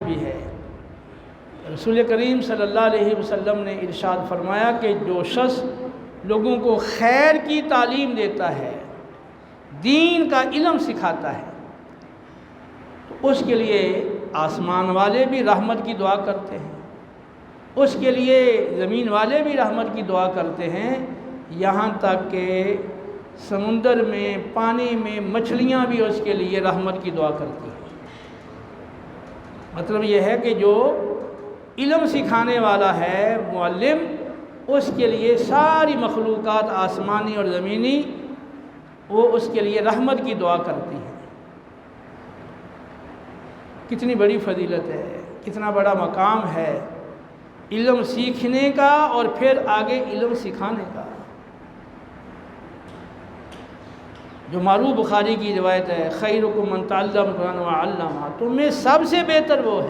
بھی ہے۔ رسول کریم صلی اللہ علیہ وسلم نے ارشاد فرمایا کہ جو شخص لوگوں کو خیر کی تعلیم دیتا ہے، دین کا علم سکھاتا ہے، تو اس کے لیے آسمان والے بھی رحمت کی دعا کرتے ہیں، اس کے لیے زمین والے بھی رحمت کی دعا کرتے ہیں، یہاں تک کہ سمندر میں، پانی میں مچھلیاں بھی اس کے لیے رحمت کی دعا کرتی ہیں۔ مطلب یہ ہے کہ جو علم سکھانے والا ہے، معلم، اس کے لیے ساری مخلوقات آسمانی اور زمینی وہ اس کے لیے رحمت کی دعا کرتی ہے۔ کتنی بڑی فضیلت ہے، کتنا بڑا مقام ہے علم سیکھنے کا اور پھر آگے علم سکھانے کا۔ جو معروف بخاری کی روایت ہے، خیرکم من تعلم القرآن وعلمہ، تم میں سب سے بہتر وہ ہے